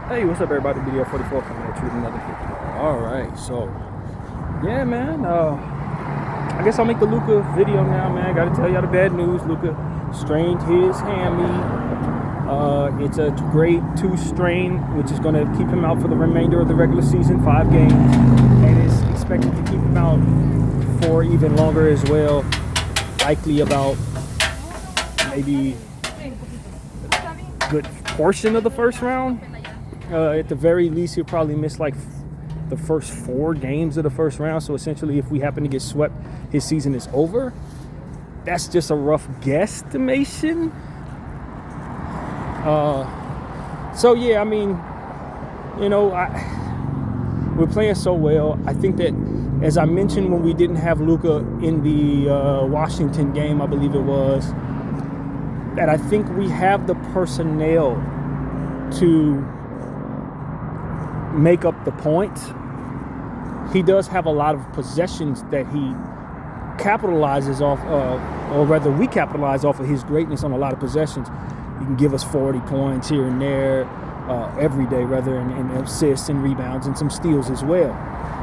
Hey, what's up, everybody? BDO 44 coming at you with another video. All right, so yeah, man. I guess I'll make the Luka video now, man. Got to tell y'all the bad news. Luka strained his hammy. It's a grade 2 strain, which is going to keep him out for the remainder of the regular season, 5 games, and is expected to keep him out for even longer as well. Likely about maybe a good portion of the first round. At the very least, he'll probably miss like the first 4 games of the first round. So essentially, if we happen to get swept, his season is over. That's just a rough guesstimation. So yeah, I mean, you know, we're playing so well. I think that, as I mentioned when we didn't have Luka in the Washington game, I believe it was, that I think we have the personnel to make up the points. He does have a lot of possessions that he capitalizes off or rather we capitalize off of his greatness on a lot of possessions. He can give us 40 points here and there every day, rather, and assists and rebounds and some steals as well.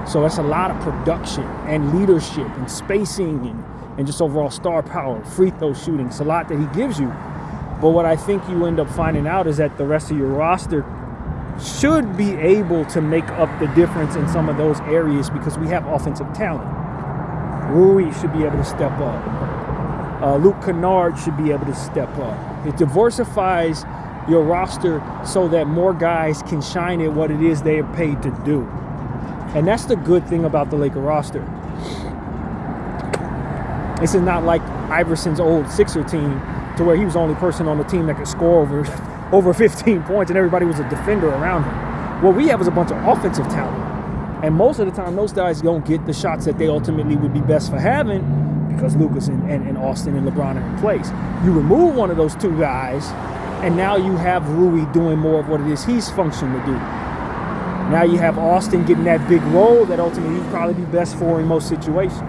So that's a lot of production and leadership and spacing and just overall star power, free throw shooting. It's a lot that he gives you. But what I think you end up finding out is that the rest of your roster should be able to make up the difference in some of those areas because we have offensive talent. Rui should be able to step up. Luke Kennard should be able to step up. It diversifies your roster so that more guys can shine at what it is they are paid to do. And that's the good thing about the Laker roster. This is not like Iverson's old Sixer team to where he was the only person on the team that could score over 15 points and everybody was a defender around him. What we have is a bunch of offensive talent. And most of the time, those guys don't get the shots that they ultimately would be best for having because Lucas and Austin and LeBron are in place. You remove one of those 2 guys, and now you have Rui doing more of what it is he's functioned to do. Now you have Austin getting that big role that ultimately he'd probably be best for in most situations.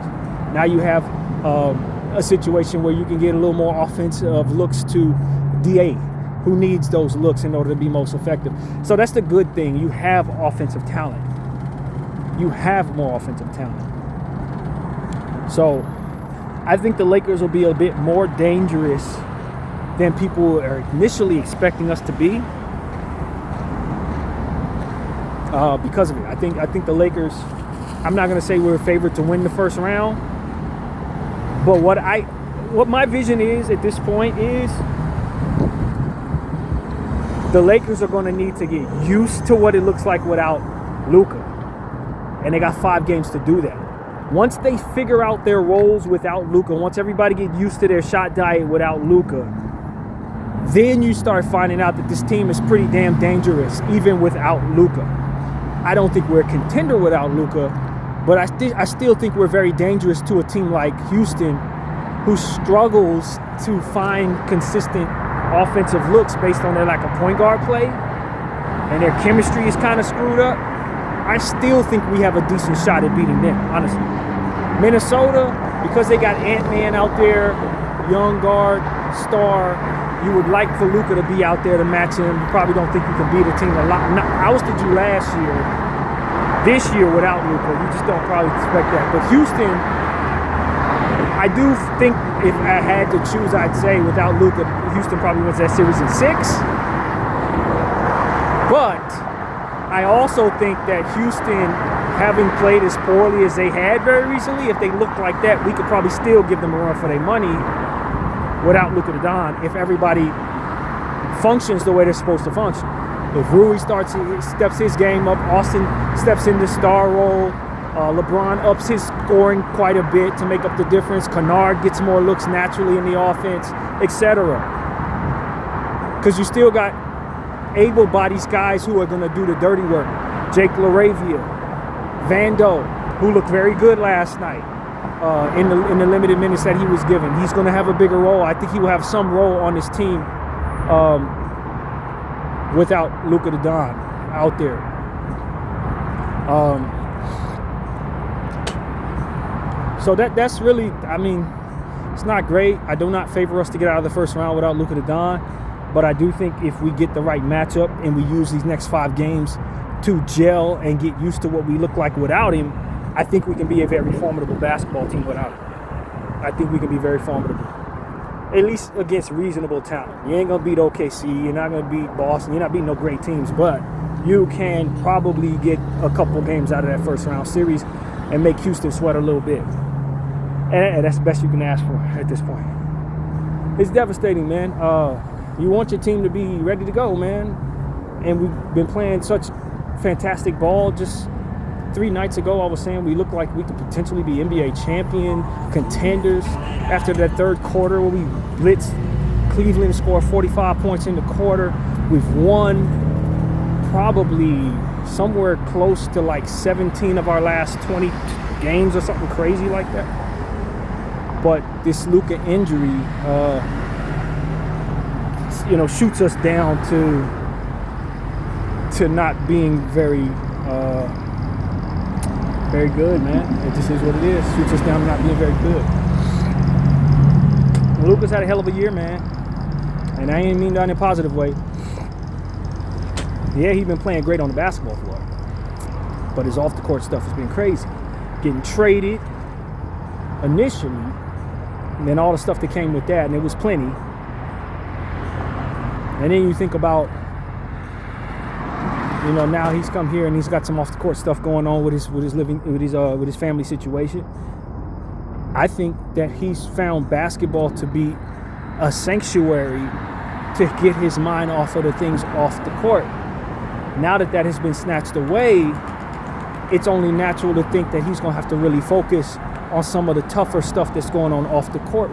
Now you have a situation where you can get a little more offensive looks to DA, who needs those looks in order to be most effective. So that's the good thing. You have offensive talent. You have more offensive talent. So I think the Lakers will be a bit more dangerous than people are initially expecting us to be because of it. I think the Lakers, I'm not going to say we're favored to win the first round, but what my vision is at this point is the Lakers are going to need to get used to what it looks like without Luka. And they got 5 games to do that. Once they figure out their roles without Luka, once everybody get used to their shot diet without Luka, then you start finding out that this team is pretty damn dangerous even without Luka. I don't think we're a contender without Luka, but I still think we're very dangerous to a team like Houston, who struggles to find consistent offensive looks based on their lack of point guard play, and their chemistry is kind of screwed up. I still think we have a decent shot at beating them, honestly. Minnesota, because they got Ant-Man out there, young guard, star, you would like for Luka to be out there to match him. You probably don't think you can beat a team a lot. I ousted you last year. This year without Luka, you just don't probably expect that. But Houston, I do think if I had to choose, I'd say without Luka, Houston probably wins that series in 6. But I also think that Houston, having played as poorly as they had very recently, if they looked like that, we could probably still give them a run for their money without Luka Doncic if everybody functions the way they're supposed to function. If Rui steps his game up, Austin steps into star role, LeBron ups his scoring quite a bit to make up the difference, Kennard gets more looks naturally in the offense, etc. Because you still got able-bodied guys who are going to do the dirty work. Jake LaRavia, Vando, who looked very good last night in the limited minutes that he was given. He's going to have a bigger role. I think he will have some role on this team without Luka Doncic out there. So that's really, I mean, it's not great. I do not favor us to get out of the first round without Luka Doncic. But I do think if we get the right matchup and we use these next 5 games to gel and get used to what we look like without him, I think we can be a very formidable basketball team without him. I think we can be very formidable, at least against reasonable talent. You ain't going to beat OKC. You're not going to beat Boston. You're not beating no great teams, but you can probably get a couple games out of that first round series and make Houston sweat a little bit. And that's the best you can ask for at this point. It's devastating, man. You want your team to be ready to go, man. And we've been playing such fantastic ball. Just 3 nights ago, I was saying we look like we could potentially be NBA champion contenders after that third quarter where we blitzed Cleveland and scored 45 points in the quarter. We've won probably somewhere close to like 17 of our last 20 games or something crazy like that. But this Luka injury, shoots us down to not being very good, man. It just is what it is. Shoots us down to not being very good. Luka's had a hell of a year, man. And I ain't mean that in a positive way. Yeah, he's been playing great on the basketball floor. But his off-the-court stuff has been crazy. Getting traded initially, and then all the stuff that came with that, and it was plenty. And then you think about, now he's come here and he's got some off-the-court stuff going on with his family situation. I think that he's found basketball to be a sanctuary to get his mind off of the things off the court. Now that has been snatched away, it's only natural to think that he's going to have to really focus on some of the tougher stuff that's going on off the court.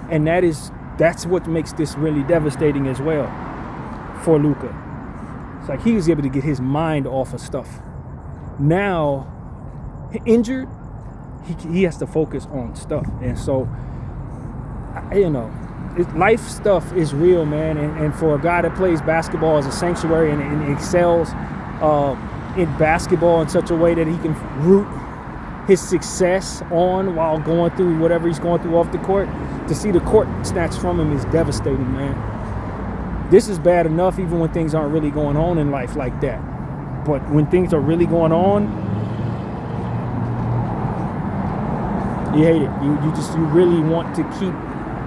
And that's what makes this really devastating as well for Luka. It's like he's able to get his mind off of stuff. Now, injured, he has to focus on stuff. And so, life stuff is real, man. And for a guy that plays basketball as a sanctuary and excels in basketball in such a way that he can root his success on while going through whatever he's going through off the court, to see the court snatched from him is devastating, man. This is bad enough even when things aren't really going on in life like that. But when things are really going on, you hate it. You really want to keep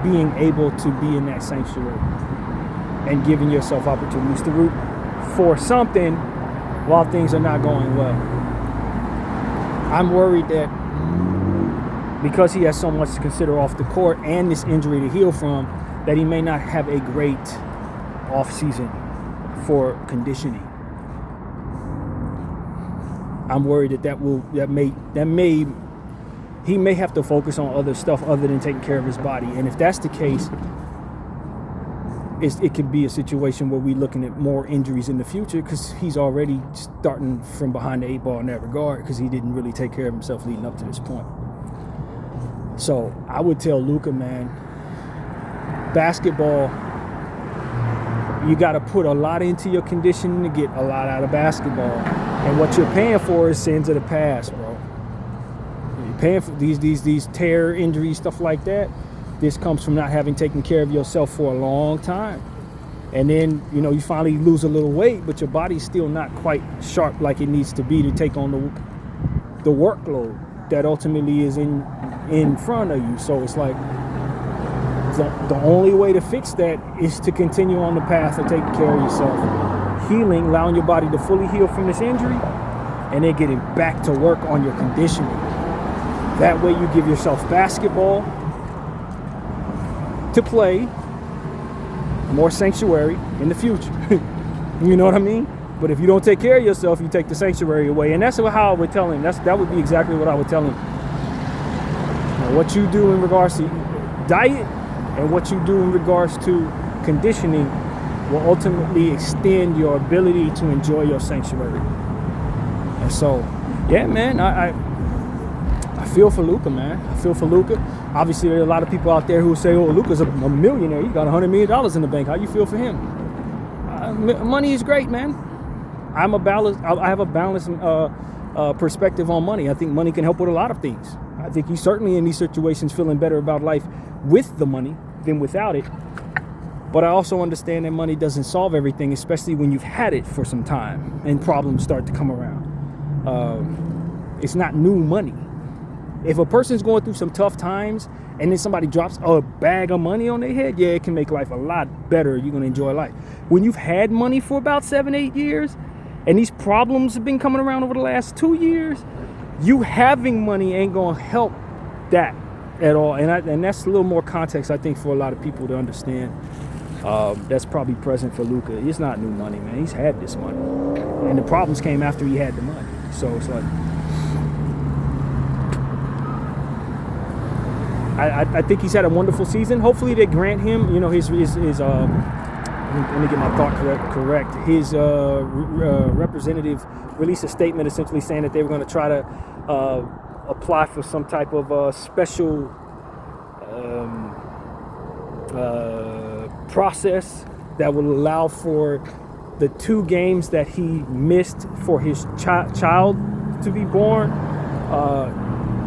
being able to be in that sanctuary and giving yourself opportunities to root for something while things are not going well. I'm worried that because he has so much to consider off the court and this injury to heal from, that he may not have a great off season for conditioning. I'm worried he may have to focus on other stuff other than taking care of his body. And if that's the case, it could be a situation where we're looking at more injuries in the future, because he's already starting from behind the 8 ball in that regard, because he didn't really take care of himself leading up to this point. So I would tell Luka, man, basketball, you got to put a lot into your conditioning to get a lot out of basketball. And what you're paying for is sins of the past, bro. You're paying for these tear injuries, stuff like that. This comes from not having taken care of yourself for a long time. And then, you finally lose a little weight, but your body's still not quite sharp like it needs to be to take on the workload that ultimately is in front of you. So it's like the only way to fix that is to continue on the path of taking care of yourself, healing, allowing your body to fully heal from this injury, and then getting back to work on your conditioning. That way you give yourself basketball to play, more sanctuary in the future. You know what I mean? But if you don't take care of yourself, you take the sanctuary away. And that's how I would tell him. That would be exactly what I would tell him. Now, what you do in regards to diet and what you do in regards to conditioning will ultimately extend your ability to enjoy your sanctuary. And so, yeah, man, I feel for Luka, man. I feel for Luka. Obviously, there are a lot of people out there who say, "Oh, Luka's a millionaire. He got $100 million in the bank. How you feel for him?" Money is great, man. I have a balanced perspective on money. I think money can help with a lot of things. I think he's certainly in these situations feeling better about life with the money than without it. But I also understand that money doesn't solve everything, especially when you've had it for some time and problems start to come around. It's not new money. If a person's going through some tough times and then somebody drops a bag of money on their head, yeah, it can make life a lot better. You're going to enjoy life. When you've had money for about 7-8 years and these problems have been coming around over the last 2 years, you having money ain't going to help that at all. And that's a little more context, I think, for a lot of people to understand. That's probably present for Luka. It's not new money, man. He's had this money. And the problems came after he had the money. So it's like, I think he's had a wonderful season. Hopefully they grant him, his let me get my thought correct. His representative released a statement essentially saying that they were going to try to apply for some type of special process that will allow for the 2 games that he missed for his child to be born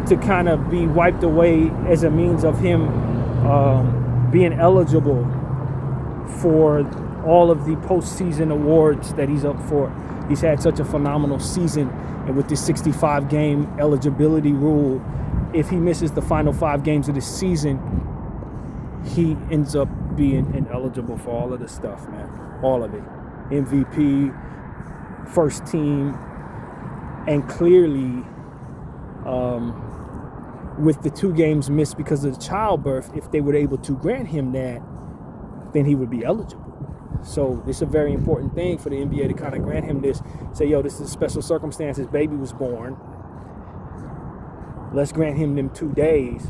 to kind of be wiped away as a means of him being eligible for all of the postseason awards that he's up for. He's had such a phenomenal season, and with this 65-game eligibility rule, if he misses the final 5 games of the season, he ends up being ineligible for all of this stuff, man. All of it. MVP, first team, and clearly with the 2 games missed because of the childbirth, if they were able to grant him that, then he would be eligible. So it's a very important thing for the NBA to kind of grant him this, say, yo, this is a special circumstance. His baby was born. Let's grant him them 2 days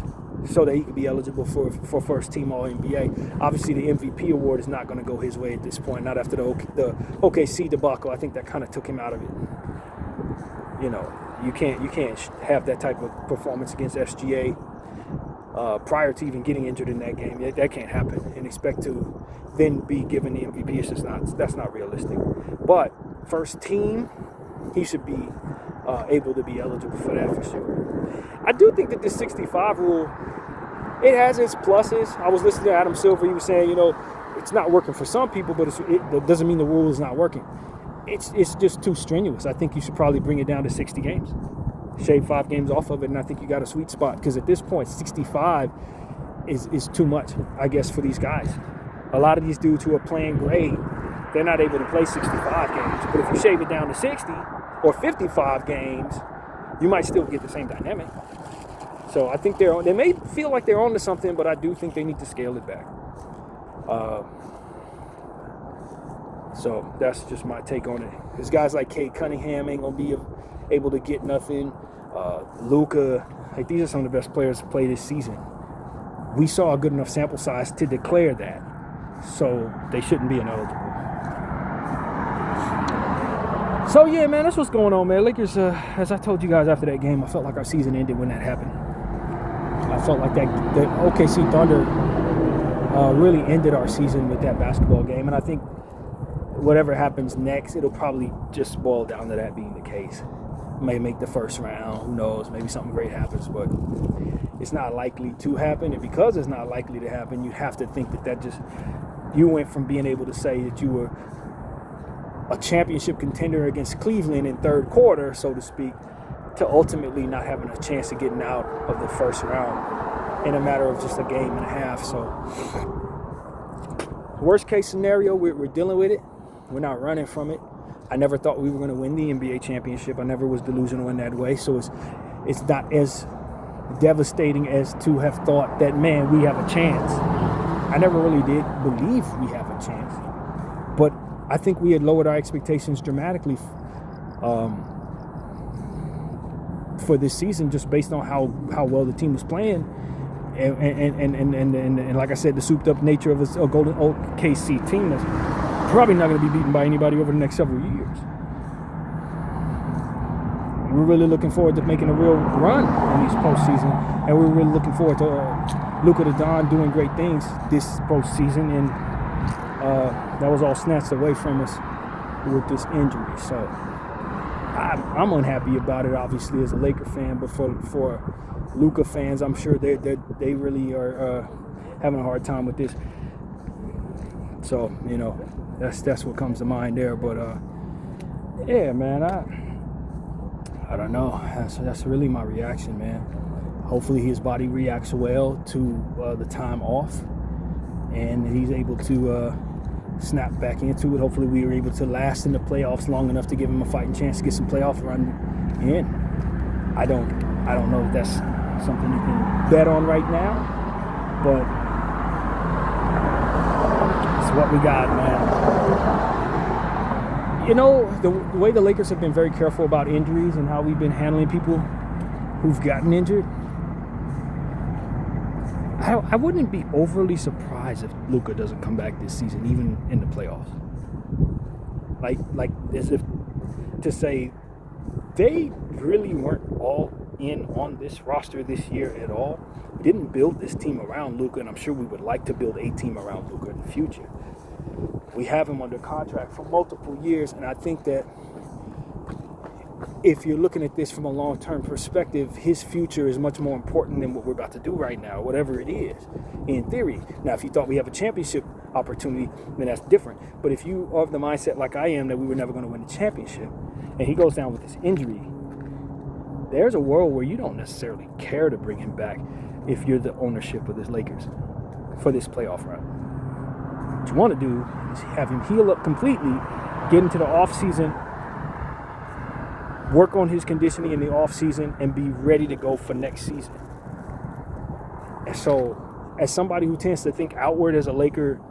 so that he could be eligible for first team All-NBA. Obviously, the MVP award is not going to go his way at this point, not after the OKC debacle. I think that kind of took him out of it. You can't have that type of performance against SGA prior to even getting injured in that game. That can't happen and expect to then be given the MVP. It's just that's not realistic. But first team, he should be able to be eligible for that for sure. I do think that this 65 rule, it has its pluses. I was listening to Adam Silver. He was saying, it's not working for some people, but it doesn't mean the rule is not working. It's just too strenuous. I think you should probably bring it down to 60 games. Shave 5 games off of it, and I think you got a sweet spot. Because at this point, 65 is too much, I guess, for these guys. A lot of these dudes who are playing great, they're not able to play 65 games. But if you shave it down to 60 or 55 games, you might still get the same dynamic. So I think they may feel like they're on to something, but I do think they need to scale it back. So that's just my take on it. Because guys like Cade Cunningham ain't going to be able to get nothing. Luka, these are some of the best players to play this season. We saw a good enough sample size to declare that. So they shouldn't be ineligible. So yeah, man, that's what's going on, man. Lakers, as I told you guys after that game, I felt like our season ended when that happened. I felt like the OKC Thunder really ended our season with that basketball game. And I think whatever happens next, it'll probably just boil down to that being the case. May make the first round, who knows, maybe something great happens, but it's not likely to happen. And because it's not likely to happen, you have to think that you went from being able to say that you were a championship contender against Cleveland in third quarter, so to speak, to ultimately not having a chance of getting out of the first round in a matter of just a game and a half. So worst case scenario, we're dealing with it. We're not running from it. I never thought we were going to win the NBA championship. I never was delusional in that way. So it's not as devastating as to have thought that, man, we have a chance. I never really did believe we have a chance. But I think we had lowered our expectations dramatically for this season, just based on how well the team was playing. And like I said, the souped up nature of a Golden OKC team that's probably not going to be beaten by anybody over the next several years. We're really looking forward to making a real run in these postseason, and we're really looking forward to Luka the Don doing great things this postseason, and that was all snatched away from us with this injury. So I'm unhappy about it, obviously, as a Laker fan, but for Luka fans, I'm sure they really are having a hard time with this. So, that's what comes to mind there. But, yeah, man, I don't know. That's really my reaction, man. Hopefully his body reacts well to the time off, and he's able to snap back into it. Hopefully we were able to last in the playoffs long enough to give him a fighting chance to get some playoff run in. I don't know if that's something you can bet on right now, but it's what we got, man. The way the Lakers have been very careful about injuries and how we've been handling people who've gotten injured, I wouldn't be overly surprised if Luka doesn't come back this season, even in the playoffs. Like as if to say they really weren't all in on this roster this year at all. We didn't build this team around Luka, and I'm sure we would like to build a team around Luka in the future. We have him under contract for multiple years, and I think that if you're looking at this from a long-term perspective, his future is much more important than what we're about to do right now, whatever it is, in theory. Now, if you thought we have a championship opportunity, then that's different. But if you are of the mindset like I am that we were never going to win the championship, and he goes down with this injury, there's a world where you don't necessarily care to bring him back if you're the ownership of this Lakers for this playoff run. What you want to do is have him heal up completely, get into the offseason, work on his conditioning in the offseason, and be ready to go for next season. And so, as somebody who tends to think outward as a Laker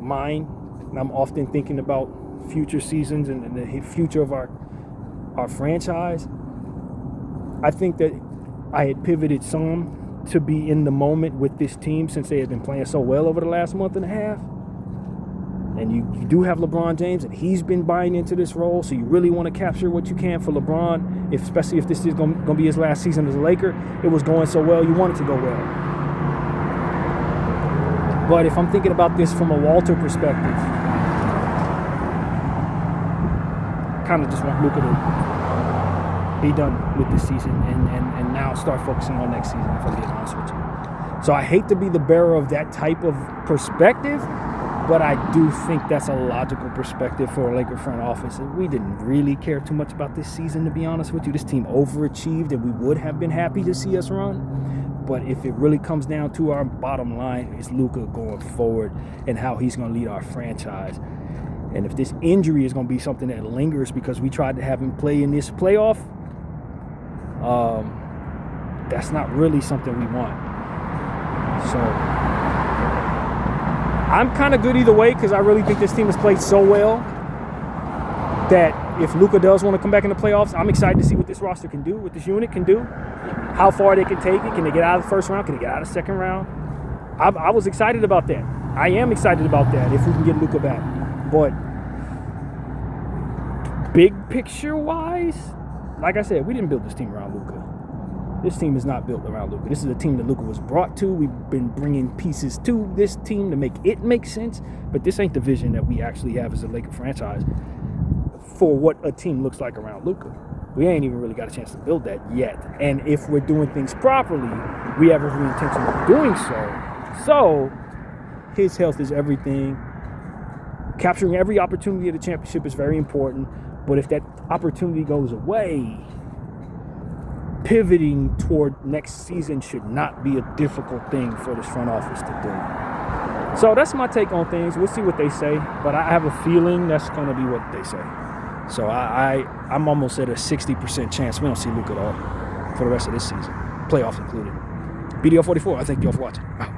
mind, and I'm often thinking about future seasons and the future of our franchise, I think that I had pivoted some to be in the moment with this team since they had been playing so well over the last month and a half. And you do have LeBron James, and he's been buying into this role, so you really want to capture what you can for LeBron, especially if this is going to be his last season as a Laker. It was going so well, you want it to go well. But if I'm thinking about this from a Walter perspective, I kind of just want Luka to be done with this season and now start focusing on next season, if I'm being honest with you. So I hate to be the bearer of that type of perspective, but I do think that's a logical perspective for a Laker front office. And we didn't really care too much about this season, to be honest with you. This team overachieved, and we would have been happy to see us run. But if it really comes down to our bottom line, it's Luka going forward and how he's going to lead our franchise. And if this injury is going to be something that lingers because we tried to have him play in this playoff, that's not really something we want. So I'm kind of good either way because I really think this team has played so well that if Luka does want to come back in the playoffs, I'm excited to see what this roster can do, what this unit can do, how far they can take it. Can they get out of the first round? Can they get out of the second round? I was excited about that. I am excited about that if we can get Luka back. But big picture-wise, like I said, we didn't build this team around Luka. This team is not built around Luka. This is a team that Luka was brought to. We've been bringing pieces to this team to make it make sense. But this ain't the vision that we actually have as a Laker franchise for what a team looks like around Luka. We ain't even really got a chance to build that yet. And if we're doing things properly, we have every intention of doing so. So, his health is everything. Capturing every opportunity at the championship is very important. But if that opportunity goes away, pivoting toward next season should not be a difficult thing for this front office to do. So that's my take on things. We'll see what they say, but I have a feeling that's going to be what they say. So I'm almost at a 60% chance we don't see Luka at all for the rest of this season, playoffs included. BDO 44, I thank you all for watching. Wow.